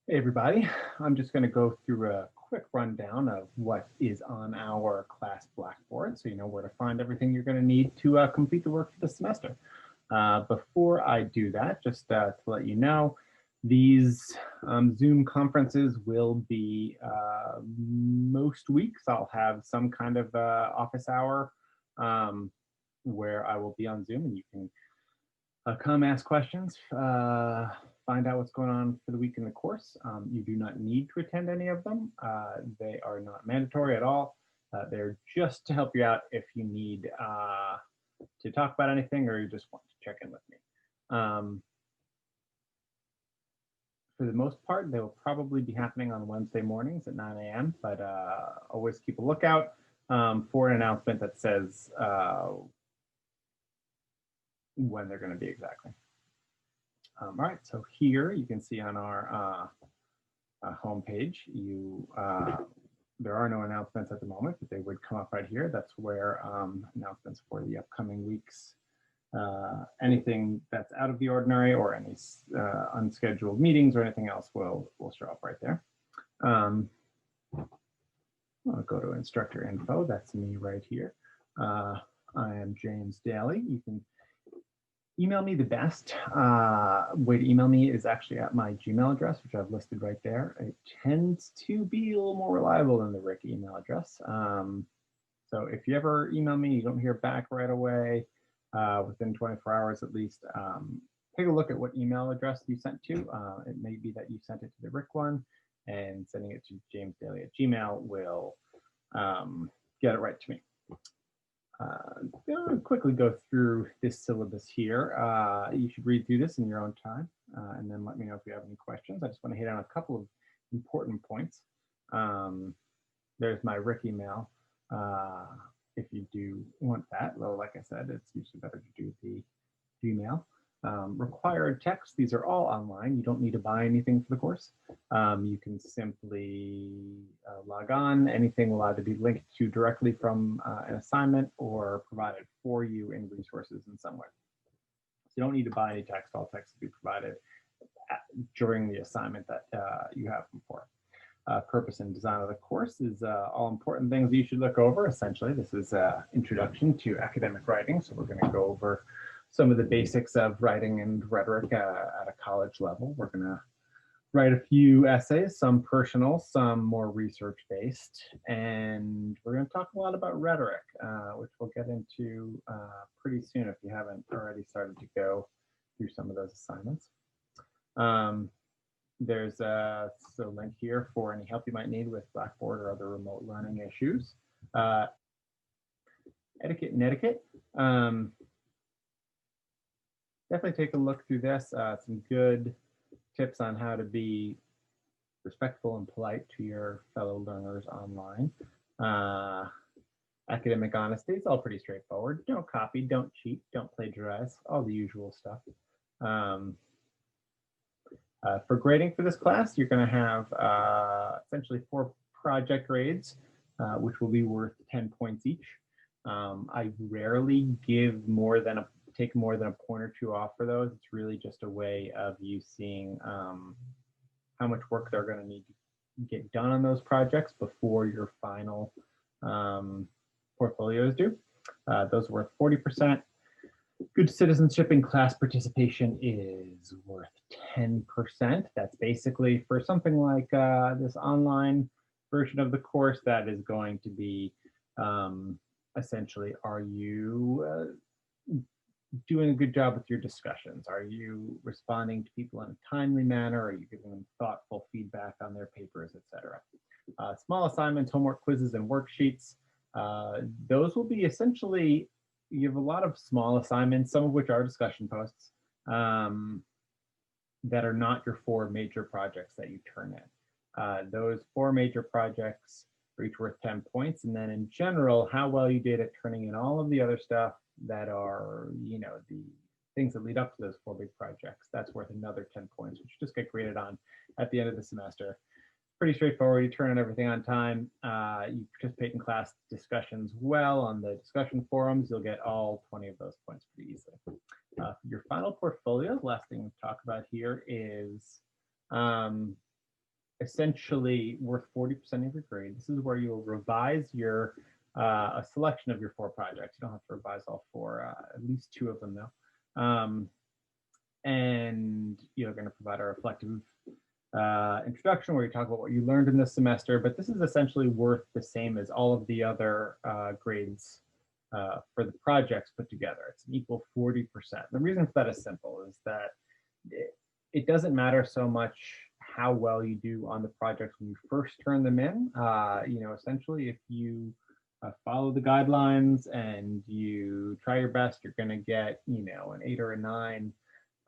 Hey everybody, I'm just going to go through a quick rundown of what is on our class Blackboard so you know where to find everything you're going to need to complete the work for the semester. Before I do that, just to let you know, these Zoom conferences will be most weeks. I'll have some kind of office hour where I will be on Zoom and you can come ask questions, find out what's going on for the week in the course. You do not need to attend any of them. They are not mandatory at all. They're just to help you out if you need to talk about anything or you just want to check in with me. For the most part, they will probably be happening on Wednesday mornings at 9 a.m., but always keep a lookout for an announcement that says when they're going to be exactly. All right, so here you can see on our homepage, there are no announcements at the moment, but they would come up right here. That's where announcements for the upcoming weeks, anything that's out of the ordinary or any unscheduled meetings or anything else will show up right there. I'll go to instructor info. That's me right here. I am James Daly. You can email me the best way to email me is actually at my Gmail address, which I've listed right there. It tends to be a little more reliable than the Rick email address. So if you ever email me, you don't hear back right away, within 24 hours at least, take a look at what email address you sent to. It may be that you sent it to the Rick one, and sending it to jamesdaly@gmail will get it right to me. I'll quickly go through this syllabus here. You should read through this in your own time, and then let me know if you have any questions. I just want to hit on a couple of important points. There's my Rick email. If you do want that, well, like I said, it's usually better to do the Gmail. Required text, these are all online. You don't need to buy anything for the course. You can simply log on. Anything will either be linked to directly from an assignment or provided for you in resources in some way. So you don't need to buy any text. All text will be provided during the assignment that you have them for. Purpose and design of the course is all important things you should look over. Essentially, this is an introduction to academic writing. So we're going to go over some of the basics of writing and rhetoric at a college level. We're going to write a few essays, some personal, some more research-based, and we're going to talk a lot about rhetoric, which we'll get into pretty soon if you haven't already started to go through some of those assignments. There's a link here for any help you might need with Blackboard or other remote learning issues. Etiquette and etiquette. Definitely take a look through this. Some good tips on how to be respectful and polite to your fellow learners online. Academic honesty, it's all pretty straightforward. Don't copy, don't cheat, don't plagiarize, all the usual stuff. For grading for this class, you're going to have essentially 4 project grades, which will be worth 10 points each. I rarely take more than a point or two off for those. It's really just a way of you seeing how much work they're going to need to get done on those projects before your final portfolio is due. Those are worth 40%. Good citizenship and class participation is worth 10%. That's basically for something like this online version of the course, that is going to be essentially, are you doing a good job with your discussions? Are you responding to people in a timely manner? Are you giving them thoughtful feedback on their papers, etc.? Small assignments, homework quizzes, and worksheets. Those will be essentially, you have a lot of small assignments, some of which are discussion posts that are not your 4 major projects that you turn in. Those 4 major projects are each worth 10 points. And then in general, how well you did at turning in all of the other stuff that are, the things that lead up to those 4 big projects, that's worth another 10 points, which just get graded on at the end of the semester. Pretty straightforward. You turn in everything on time. You participate in class discussions well on the discussion forums. You'll get all 20 of those points pretty easily. Your final portfolio, the last thing to talk about here is essentially worth 40% of your grade. This is where you'll revise your a selection of your 4 projects. You don't have to revise all 4, at least 2 of them though. And you're going to provide a reflective introduction where you talk about what you learned in this semester, but this is essentially worth the same as all of the other grades for the projects put together. It's an equal 40%. The reason for that is simple, is that it doesn't matter so much how well you do on the projects when you first turn them in. Essentially, if you follow the guidelines and you try your best, you're going to get, an 8 or a 9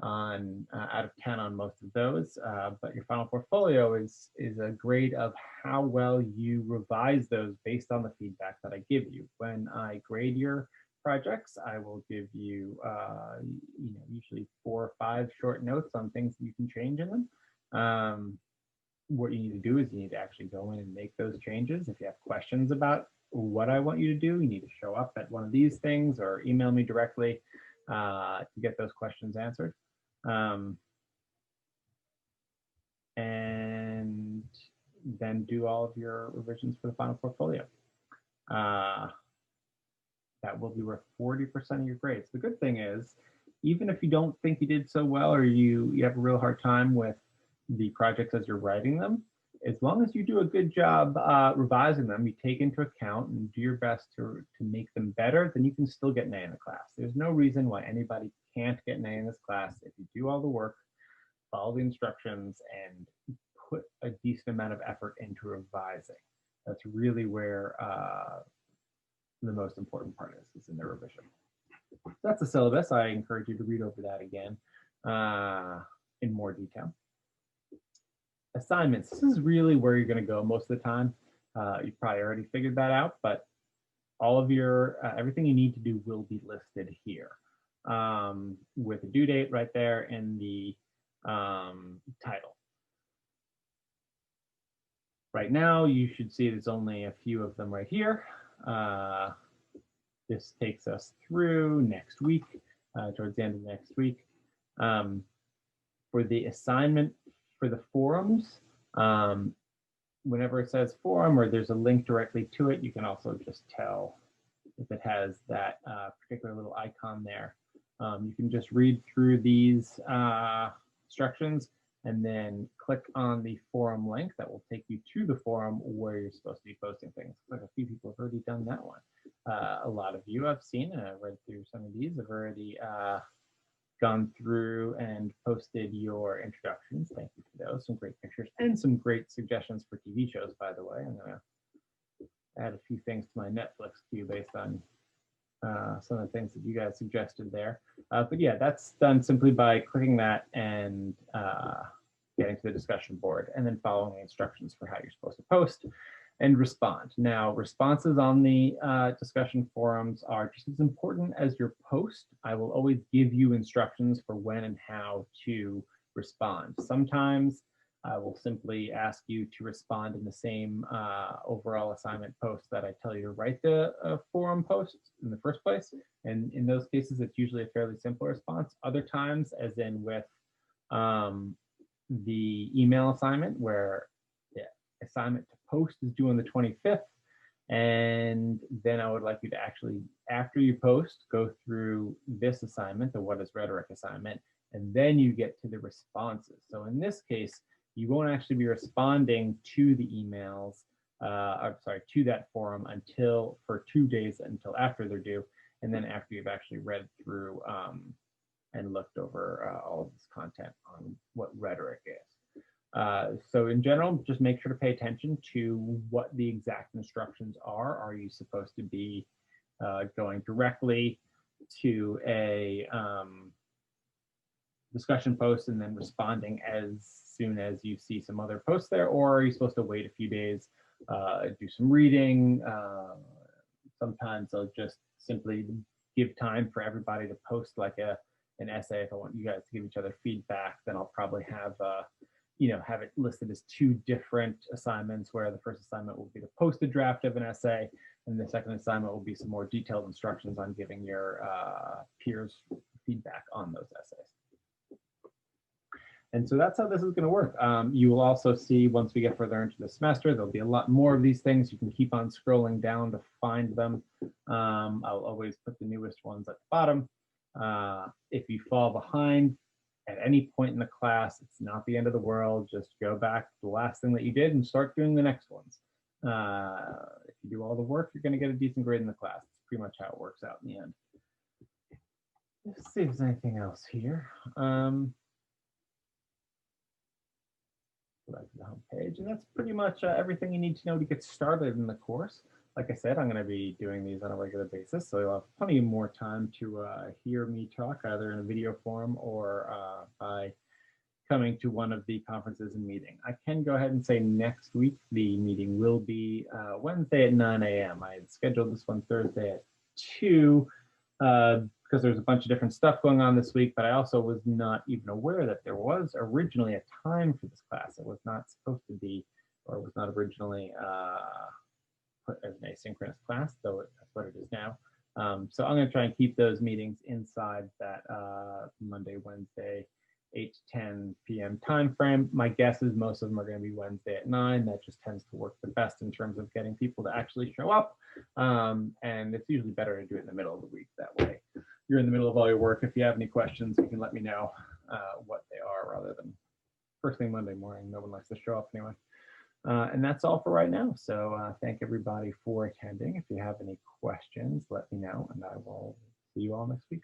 on out of 10 on most of those. But your final portfolio is a grade of how well you revise those based on the feedback that I give you. When I grade your projects, I will give you, usually 4 or 5 short notes on things that you can change in them. What you need to do is you need to actually go in and make those changes. If you have questions about what I want you to do, you need to show up at one of these things or email me directly to get those questions answered. And then do all of your revisions for the final portfolio. That will be worth 40% of your grades. The good thing is, even if you don't think you did so well, or you have a real hard time with the projects as you're writing them, as long as you do a good job revising them, you take into account and do your best to make them better, then you can still get an A in the class. There's no reason why anybody can't get an A in this class if you do all the work, follow the instructions, and put a decent amount of effort into revising. That's really where the most important part is in the revision. So that's the syllabus. I encourage you to read over that again in more detail. Assignments. This is really where you're going to go most of the time. You've probably already figured that out, but all of your everything you need to do will be listed here with a due date right there in the title. Right now, you should see there's only a few of them right here. This takes us through next week, towards the end of next week. For the assignment for the forums, whenever it says forum or there's a link directly to it, you can also just tell if it has that particular little icon there. You can just read through these instructions and then click on the forum link that will take you to the forum where you're supposed to be posting things. Like a few people have already done that one. A lot of you I've seen, and I've read through some of these, have already gone through and posted your introductions. Thank you for those. Some great pictures and some great suggestions for TV shows, by the way. I'm going to add a few things to my Netflix queue based on some of the things that you guys suggested there. But yeah, that's done simply by clicking that and getting to the discussion board and then following the instructions for how you're supposed to post and respond. Now, responses on the discussion forums are just as important as your post. I will always give you instructions for when and how to respond. Sometimes I will simply ask you to respond in the same overall assignment post that I tell you to write the forum post in the first place. And in those cases, it's usually a fairly simple response. Other times, as in with the email assignment, where the assignment to post is due on the 25th, and then I would like you to actually, after you post, go through this assignment, the What is Rhetoric assignment, and then you get to the responses. So in this case, you won't actually be responding to the emails, to that forum for 2 days until after they're due, and then after you've actually read through and looked over all of this content on what rhetoric is. So in general, just make sure to pay attention to what the exact instructions are. Are you supposed to be going directly to a discussion post and then responding as soon as you see some other posts there, or are you supposed to wait a few days, do some reading? Sometimes I'll just simply give time for everybody to post like an essay. If I want you guys to give each other feedback, then I'll probably have have it listed as 2 different assignments, where the first assignment will be to post a draft of an essay, and the second assignment will be some more detailed instructions on giving your peers feedback on those essays. And so that's how this is going to work. You will also see once we get further into the semester, there'll be a lot more of these things. You can keep on scrolling down to find them. I'll always put the newest ones at the bottom. If you fall behind at any point in the class, it's not the end of the world. Just go back to the last thing that you did and start doing the next ones. If you do all the work, you're going to get a decent grade in the class. It's pretty much how it works out in the end. Let's see if there's anything else here. Go back to the home page, and that's pretty much everything you need to know to get started in the course. Like I said, I'm going to be doing these on a regular basis, so you'll have plenty more time to hear me talk, either in a video form or by coming to one of the conferences and meeting. I can go ahead and say next week the meeting will be Wednesday at 9 a.m. I had scheduled this one Thursday at 2 because there's a bunch of different stuff going on this week, but I also was not even aware that there was originally a time for this class. It was not supposed to be, or was not originally put as an asynchronous class, though that's what it is now. So I'm going to try and keep those meetings inside that Monday, Wednesday, 8 to 10 p.m. time frame. My guess is most of them are going to be Wednesday at 9. That just tends to work the best in terms of getting people to actually show up. And it's usually better to do it in the middle of the week. That way you're in the middle of all your work. If you have any questions, you can let me know what they are, rather than first thing Monday morning. No one likes to show up anyway. And that's all for right now. So thank everybody for attending. If you have any questions, let me know, and I will see you all next week.